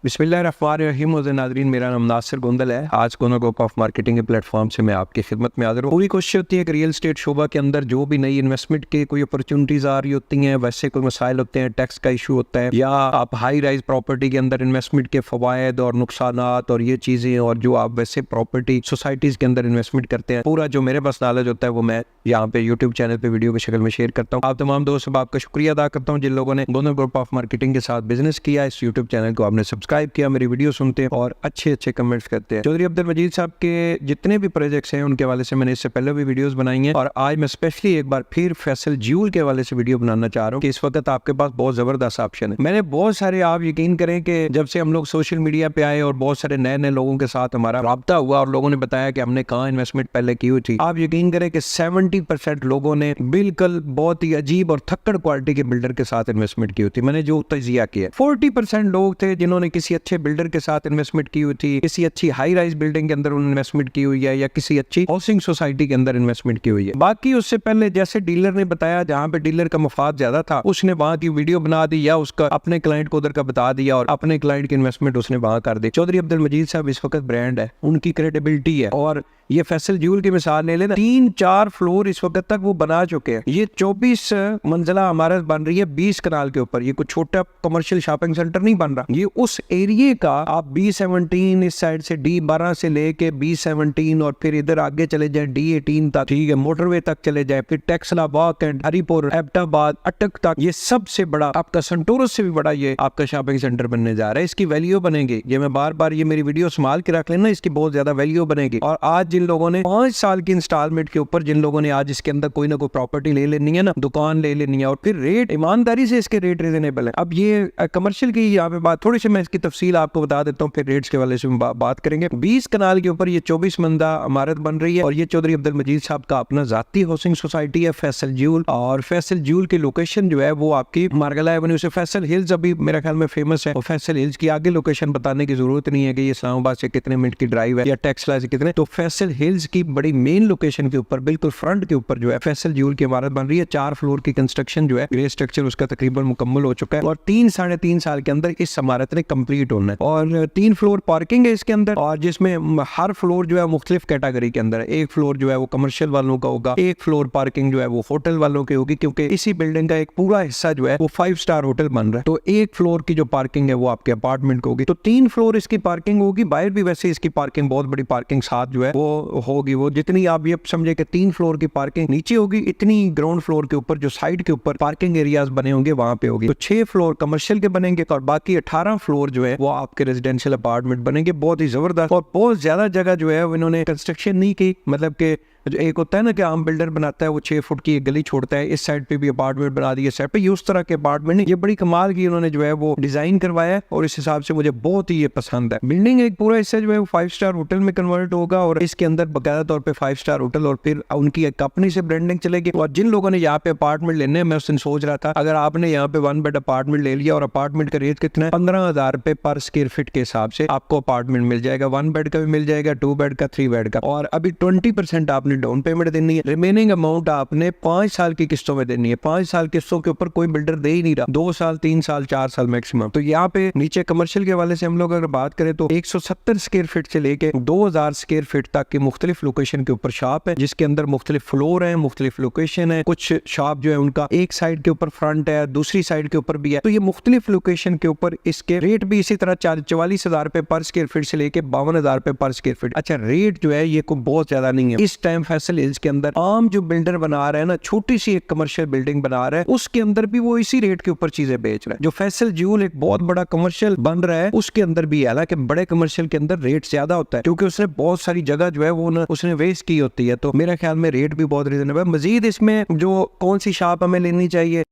बिस्मिल्लाहिर्रहमानिर्रहीम। नाज़रीन, मेरा नाम नासिर गोंदल है। आज कोनो ग्रुप ऑफ मार्केटिंग के प्लेटफॉर्म से मैं आपकी खिदमत में हाजिर हूँ। पूरी कोशिश होती है कि रियल एस्टेट शोबा के अंदर जो भी नई इन्वेस्टमेंट के कोई अपॉर्चुनिटीज़ आ रही होती हैं, वैसे कोई मसाइल होते हैं, टैक्स का इशू होता है, या आप हाई राइज प्रॉपर्टी के अंदर इन्वेस्टमेंट के फ़वायद और नुकसानात और ये चीज़ें, और जो आप वैसे प्रॉपर्टी सोसाइटीज़ के अंदर इन्वेस्टमेंट करते हैं, पूरा जो मेरे पास नॉलेज होता है वो मैं यहाँ पे यूट्यूब चैनल पे वीडियो की शक्ल में शेयर करता हूँ। आप तमाम दोस्तों, आपका शुक्रिया अदा करता हूँ जिन लोगों ने गोंदल ग्रुप ऑफ मार्केटिंग के साथ बिजनेस किया। इस यूट्यूब चैनल को आपने सब्सक्राइब किया, मेरी वीडियो सुनते हैं और अच्छे अच्छे कमेंट्स करते हैं। चौधरी अब्दुल मजीद साहब के जितने भी प्रोजेक्ट्स हैं उनके हवाले से मैंने इससे पहले भी वीडियोस बनाई हैं, और आज मैं स्पेशली एक बार फिर फैसल ज्यूल के हवाले से वीडियो बनाना चाह रहा हूँ कि इस वक्त आपके पास बहुत जबरदस्त ऑप्शन है। मैंने बहुत सारे, आप यकीन करें कि जब से हम लोग सोशल मीडिया पे आए और बहुत सारे नए नए लोगों के साथ हमारा राब्ता हुआ और लोगों ने बताया कि हमने कहाँ इन्वेस्टमेंट पहले की हुई थी, आप यकीन करें कि 70% लोगों ने बिल्कुल बहुत ही अजीब और थक्कड़ क्वालिटी के बिल्डर के साथ इन्वेस्टमेंट की हुई थी। मैंने जो तजिया किया, 40% लोग थे जिन्होंने किसी अच्छे बिल्डर के साथ इन्वेस्टमेंट की हुई थी, किसी अच्छी हाई राइज बिल्डिंग के अंदर उन्होंने इन्वेस्टमेंट की हुई है, या किसी अच्छी हाउसिंग सोसाइटी के अंदर इन्वेस्टमेंट की हुई है। बाकी उससे पहले जैसे डीलर ने बताया, जहां पे डीलर का मफाद ज्यादा था, उसने वहां की वीडियो बना दी या उसका अपने क्लाइंट को उधर का बता दिया और अपने क्लाइंट की इन्वेस्टमेंट उसने वहां कर दी। चौधरी अब्दुल मजीद साहब इस वक्त ब्रांड है, उनकी क्रेडिबिलिटी है, और ये फैसल ज्यूल की मिसाल ले लेना, 3-4 फ्लोर इस वक्त तक वो बना चुके हैं। ये 24 मंजिला इमारत बन रही है 20 कनाल के ऊपर। ये कुछ छोटा कमर्शियल शॉपिंग सेंटर नहीं बन रहा, ये उस एरिया का आप B17 इस साइड से D12 से लेके B17 और फिर इधर आगे चले जाए D18 तक, ठीक है, मोटरवे तक चले जाए, फिर टेक्सला, वाकएंड, हरीपुर, एबटाबाद, अटक तक, ये सबसे बड़ा आपका संटोरस से भी बड़ा ये आपका शॉपिंग सेंटर बनने जा रहा है। इसकी वैल्यू बनेगी, ये मैं बार बार ये मेरी वीडियो संभाल के रख लेना, इसकी बहुत ज्यादा वैल्यू बनेगी। और आज जिन लोगों ने 5 साल की इंस्टॉलमेंट के ऊपर, जिन लोगों ने आज इसके अंदर कोई ना कोई प्रॉपर्टी ले लेनी है ना, दुकान ले लेनी है, और फिर रेट ईमानदारी से इसके रेट रिजनेबल है। अब ये कमर्शियल की यहाँ पे बात थोड़ी सी मैं इसकी तफसील आपको बता देता हूँ, फिर रेट्स के वाले से बात करेंगे। 20 कनाल के ऊपर ये 24 मंदा इमारत बन रही है, और ये चौधरी अब्दुल मजीद साहब का अपना जाती हाउसिंग सोसाइटी है फैसल ज्यूल। और फैसल ज्यूल की लोकेशन जो है वो आपकी मार्गला एवेन्यू से फैसल हिल्स अभी मेरे ख्याल में फेमस है, और फैसल हिल्स की आगे लोकेशन बताने की जरूरत नहीं है कि ये इस्लामाबाद से कितने मिनट की ड्राइव है या टेक्सला से कितने। तो फैसल हिल्स की बड़ी मेन लोकेशन के ऊपर, बिल्कुल फ्रंट के ऊपर जो है फैसल ज्यूल की इमारत बन रही है। 4 फ्लोर की कंस्ट्रक्शन जो है, ग्रे स्ट्रक्चर उसका तकरीबन मुकम्मल हो चुका है, और 3-3.5 साल के अंदर इस इमारत ने कंप्लीट होना है। और 3 फ्लोर पार्किंग है इसके अंदर, और जिसमें हर फ्लोर जो है मुख्तलिफ कैटेगरी के अंदर है। एक फ्लोर जो है वो कमर्शियल वालों का होगा, एक फ्लोर पार्किंग जो है वो होटल वालों की होगी, क्योंकि इसी बिल्डिंग का एक पूरा हिस्सा जो है वो 5 स्टार होटल बन रहा है। तो एक फ्लोर की जो पार्किंग है वो आपके अपार्टमेंट को होगी, तो 3 फ्लोर इसकी पार्किंग होगी। बाहर भी वैसे इसकी पार्किंग, बहुत बड़ी पार्किंग साथ जो है वो होगी। वो जितनी आप ये समझे कि 3 फ्लोर की पार्किंग नीचे होगी, इतनी ग्राउंड फ्लोर के ऊपर जो साइड के ऊपर पार्किंग एरियाज बने होंगे वहां पे होगी। तो 6 फ्लोर कमर्शियल के बनेंगे, और बाकी 18 फ्लोर जो है वो आपके रेजिडेंशियल अपार्टमेंट बनेंगे। बहुत ही जबरदस्त, और बहुत ज्यादा जगह जो है इन्होंने कंस्ट्रक्शन नहीं की, मतलब के जो एक होता है ना कि आम बिल्डर बनाता है, वो 6 फुट की एक गली छोड़ता है, इस साइड पे भी अपार्टमेंट बना दिए, साइड पे ये उस तरह के अपार्टमेंट नहीं, ये बड़ी कमाल की उन्होंने जो है वो डिजाइन करवाया है, और इस हिसाब से मुझे बहुत ही ये पसंद है। बिल्डिंग एक पूरा हिस्सा जो है वो 5 स्टार होटल में कन्वर्ट होगा, और इसके अंदर बाकायदा तौर पे 5 स्टार होटल, और फिर उनकी एक कंपनी से ब्रांडिंग चलेगी। और जिन लोगों ने यहाँ पे अपार्टमेंट लेने हैं, मैं उस दिन सोच रहा था, अगर आपने यहाँ पे 1 बेड अपार्टमेंट ले लिया, और अपार्टमेंट का रेट कितना है, 15,000 रुपए पर स्क्वायर फीट के हिसाब से आपको अपार्टमेंट मिल जाएगा। 1 बेड का भी मिल जाएगा, 2 बेड का, 3 बेड का, और अभी 20% आपने डाउन पेमेंट देनी है। रिमेनिंग अमाउंट आपने 5 साल की किस्तों में देनी है। 5 साल किस्तों के ऊपर कोई बिल्डर दे ही नहीं रहा, 2 साल, 3 साल, 4 साल मैक्सिमम। तो यहाँ पे नीचे कमर्शियल के हवाले से हम लोग अगर बात करें तो 170 स्क्वायर फीट से लेके 2000 स्क्वायर फीट तक की मुख्तलिफ लोकेशन के ऊपर शॉप है, जिसके अंदर मुख्तलिफ फ्लोर है, मुख्तलिफ लोकेशन है। कुछ शॉप जो है उनका एक साइड के ऊपर फ्रंट है, दूसरी साइड के ऊपर भी है। तो ये मुख्तलिफ लोकेशन के ऊपर इसके रेट भी इसी तरह 44,000 रुपए पर स्क्वायर फीट से लेके 52,000 रुपए पर स्क्वायर फीट। अच्छा, रेट जो है ये कोई बहुत ज्यादा नहीं है इस टाइम फैसल हिल्स के अंदर। आम जो बिल्डर बना रहा है ना, छोटी सी एक कमर्शियल बिल्डिंग बना रहा है, उसके अंदर भी वो इसी रेट के ऊपर चीजें बेच रहा है। जो फैसल ज्यूल एक बहुत बड़ा कमर्शियल बन रहा है, उसके अंदर भी, हालांकि बड़े कमर्शियल के अंदर रेट ज्यादा होता है, क्योंकि उसने बहुत सारी जगह जो है वो उसने वेस्ट की होती है। तो मेरे ख्याल में रेट भी बहुत रीजनेबल है। मजीद इसमें जो कौन सी शॉप हमें लेनी चाहिए,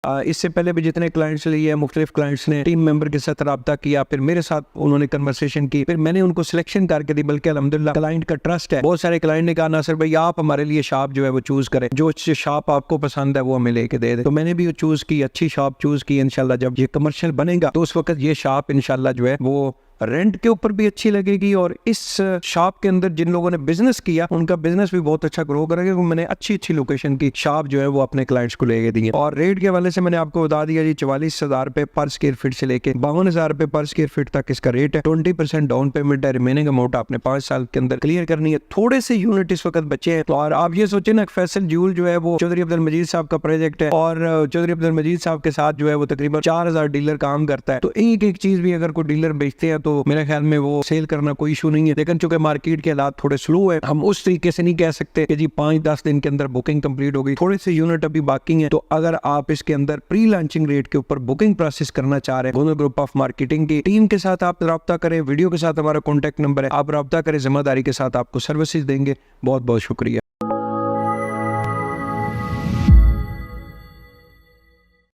इससे पहले भी जितने क्लाइंट्स लिए, मुख्तलिफ क्लाइंट्स ने टीम मेंबर के साथ रब्ता किया, फिर मेरे साथ उन्होंने कन्वर्सेशन की, फिर मैंने उनको सिलेक्शन करके दी। बल्कि अल्हम्दुलिल्लाह क्लाइंट का ट्रस्ट है। बहुत सारे क्लाइंट ने कहा, नासिर भाई आप हमारे लिए शॉप जो है वो चूज करें, जो शॉप आपको पसंद है वो हमें लेके दे दे। तो मैंने भी चूज की, अच्छी शॉप चूज की। इंशाल्लाह जब ये कमर्शियल बनेगा तो उस वक्त ये शॉप इंशाल्लाह जो है वो रेंट के ऊपर भी अच्छी लगेगी और इस शॉप के अंदर जिन लोगों ने बिजनेस किया उनका बिजनेस भी बहुत अच्छा ग्रो करेगा, क्योंकि मैंने अच्छी लोकेशन की शॉप जो है वो अपने क्लाइंट्स को लेके दी है। और रेट के हवाले से मैंने आपको बता दिया जी, 44,000 रुपए पर स्क्वायर फीट से लेके 52,000 रुपए पर स्क्वायर फीट तक इसका रेट है। 20% डाउन पेमेंट है, रिमेनिंग अमाउंट आपने 5 साल के अंदर क्लियर करनी है। थोड़े से यूनिट इस वक्त बचे हैं और आप ये सोचे ना, फैसल जूल जो है वो चौधरी अब्दुल मजीद साहब का प्रोजेक्ट है और चौधरी अब्दुल मजीद साहब के साथ जो है वो तकरीबन 4,000 डीलर काम करता है। तो एक एक चीज भी अगर कोई डीलर बेचते हैं तो मेरे ख्याल में वो सेल करना कोई इशू नहीं है। लेकिन चूंकि मार्केट के हालात थोड़े स्लो है, हम उस तरीके से नहीं कह सकते कि जी 5-10 दिन के अंदर बुकिंग कंप्लीट होगी। थोड़े से यूनिट अभी बाकी हैं, तो अगर आप इसके अंदर प्री लॉन्चिंग रेट के ऊपर बुकिंग प्रोसेस करना चाह रहे हैं, गोनल ग्रुप ऑफ मार्केटिंग की टीम के साथ आप रब्ता करें। वीडियो के साथ हमारा कॉन्टैक्ट नंबर है, आप रब्ता करें, जिम्मेदारी के साथ आपको सर्विसेज देंगे। बहुत बहुत शुक्रिया।